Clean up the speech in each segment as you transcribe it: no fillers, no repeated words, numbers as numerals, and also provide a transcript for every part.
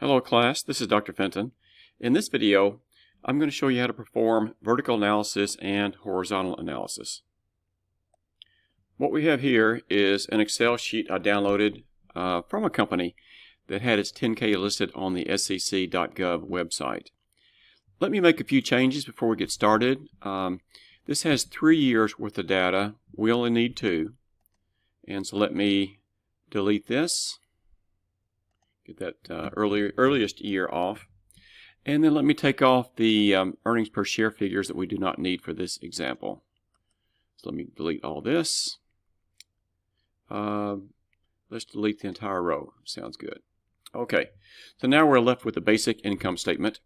Hello class, this is Dr. Fenton. In this video, I'm going to show you how to perform vertical analysis and horizontal analysis. What we have here is an Excel sheet I downloaded from a company that had its 10K listed on the sec.gov website. Let me make a few changes before we get started. This has 3 years worth of data. We only need 2. And so let me delete this. Get that earliest year off. And then let me take off the earnings per share figures that we do not need for this example. So let me delete all this. Let's delete the entire row. Sounds good. Okay, so now we're left with the basic income statement.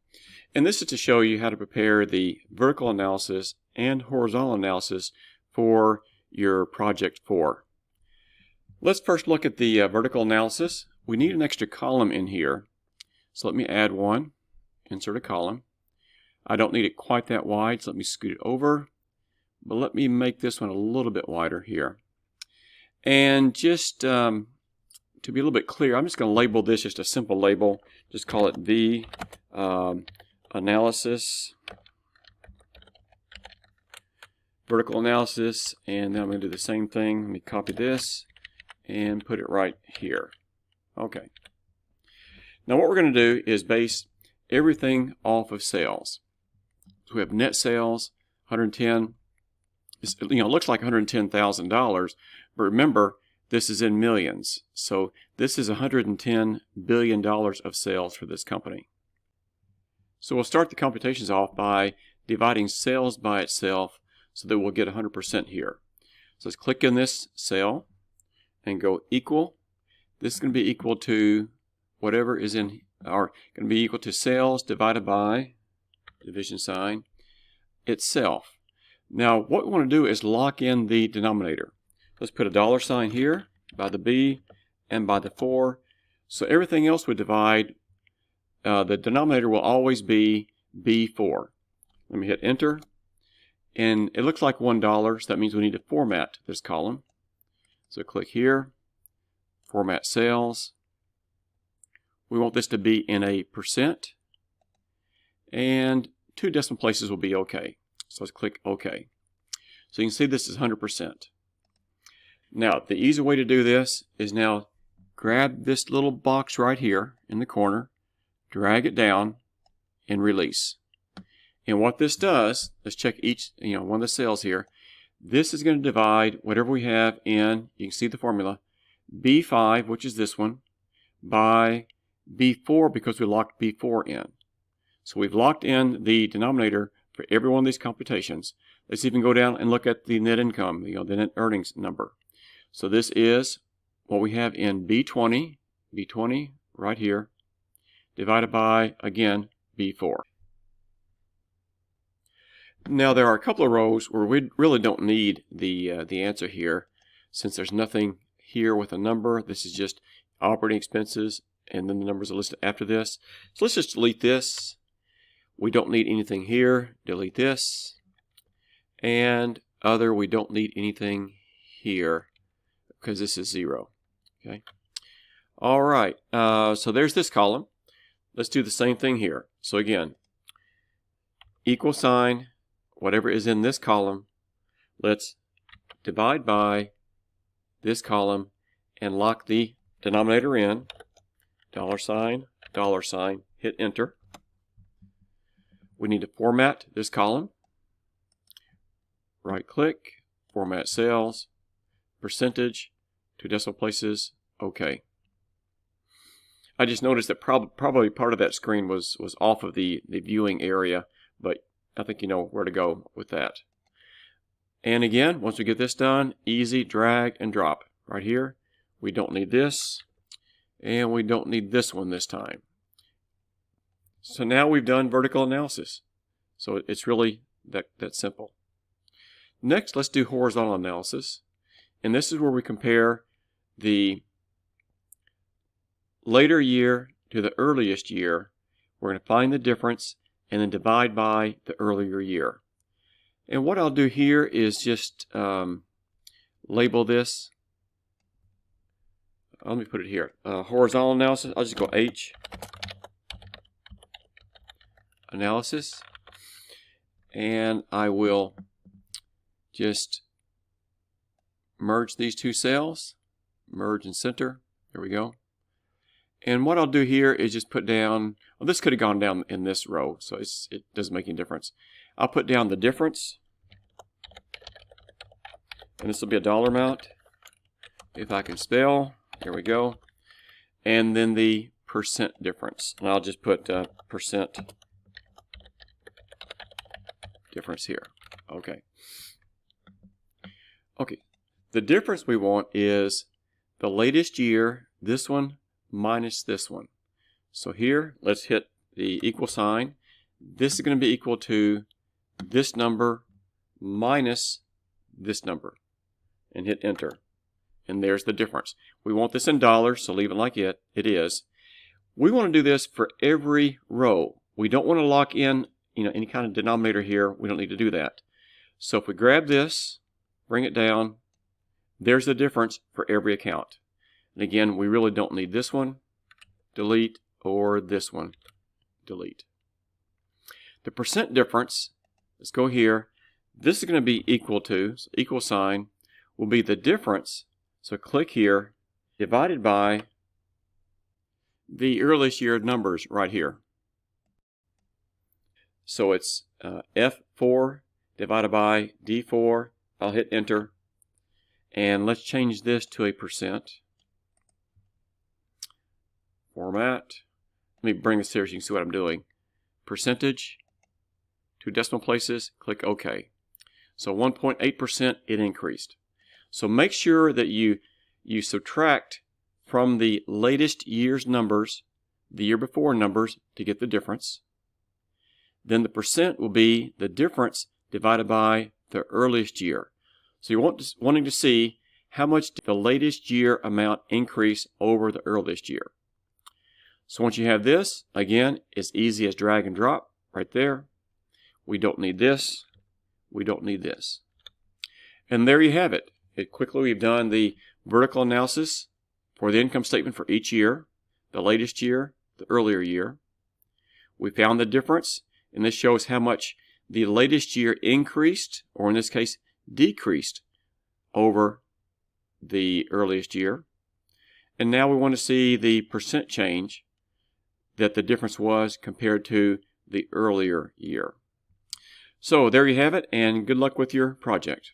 And this is to show you how to prepare the vertical analysis and horizontal analysis for your project 4. Let's first look at the vertical analysis. We need an extra column in here. So let me add one, insert a column. I don't need it quite that wide, so let me scoot it over. But let me make this one a little bit wider here. And just to be a little bit clear, I'm just going to label this just a simple label. Just call it V analysis, vertical analysis, and then I'm going to do the same thing. Let me copy this and put it right here. Okay. Now what we're going to do is base everything off of sales. So we have net sales, 110. It looks like $110,000, but remember this is in millions. So this is $110 billion of sales for this company. So we'll start the computations off by dividing sales by itself so that we'll get 100% here. So let's click in this cell and go equal. This is going to be equal to whatever is in, or going to be equal to sales divided by, division sign, itself. Now what we want to do is lock in the denominator. Let's put a dollar sign here by the B and by the 4. So everything else we divide, the denominator will always be B4. Let me hit enter. And it looks like $1, so that means we need to format this column. So click here. Format sales. We want this to be in a percent, and 2 decimal places will be okay. So let's click OK. So you can see this is 100%. Now the easy way to do this is now grab this little box right here in the corner, drag it down, and release. And what this does, let's check each, one of the cells here. This is going to divide whatever we have in, you can see the formula, B5, which is this one, by B4 because we locked B4 in. So we've locked in the denominator for every one of these computations. Let's even go down and look at the net income, the net earnings number. So this is what we have in B20 right here, divided by, again, B4. Now there are a couple of rows where we really don't need the answer here, since there's nothing here with a number. This is just operating expenses, and then the numbers are listed after this. So let's just delete this. We don't need anything here. Delete this. And other, we don't need anything here because this is 0. Okay. All right. So there's this column. Let's do the same thing here. So again, equal sign, whatever is in this column, let's divide by this column and lock the denominator in, dollar sign, hit enter. We need to format this column. Right click, format cells, percentage, 2 decimal places, OK. I just noticed that probably part of that screen was off of the viewing area, but I think you know where to go with that. And again, once we get this done, easy drag and drop. Right here, we don't need this, and we don't need this one this time. So now we've done vertical analysis. So it's really that simple. Next, let's do horizontal analysis. And this is where we compare the later year to the earliest year. We're going to find the difference and then divide by the earlier year. And what I'll do here is just label this. Let me put it here. Horizontal analysis, I'll just go H. analysis, and I will just merge these two cells, merge and center. There we go. And what I'll do here is just put down, well, this could have gone down in this row, so it doesn't make any difference. I'll put down the difference, and this will be a dollar amount, if I can spell. There we go. And then the percent difference, and I'll just put percent difference here. Okay. Okay. The difference we want is the latest year, this one minus this one. So here, let's hit the equal sign. This is going to be equal to this number minus this number, and hit enter. And there's the difference. We want this in dollars, so leave it like it is. We want to do this for every row. We don't want to lock in, any kind of denominator here. We don't need to do that. So if we grab this, bring it down, there's the difference for every account. And again, we really don't need this one, delete, or this one, delete. The percent difference, let's go here. This is going to be equal to, so equal sign, will be the difference. So click here, divided by the earliest year numbers right here. So it's F4 divided by D4. I'll hit enter. And let's change this to a percent. Format. Let me bring this here so you can see what I'm doing. Percentage, 2 decimal places, click OK. So 1.8% it increased. So make sure that you subtract from the latest year's numbers, the year before numbers, to get the difference. Then the percent will be the difference divided by the earliest year. So you're wanting to see how much did the latest year amount increase over the earliest year. So once you have this, again, it's easy as drag and drop right there. We don't need this. We don't need this. And there you have it. Quickly, we've done the vertical analysis for the income statement for each year, the latest year, the earlier year. We found the difference, and this shows how much the latest year increased, or in this case, decreased over the earliest year. And now we want to see the percent change that the difference was compared to the earlier year. So there you have it, and good luck with your project.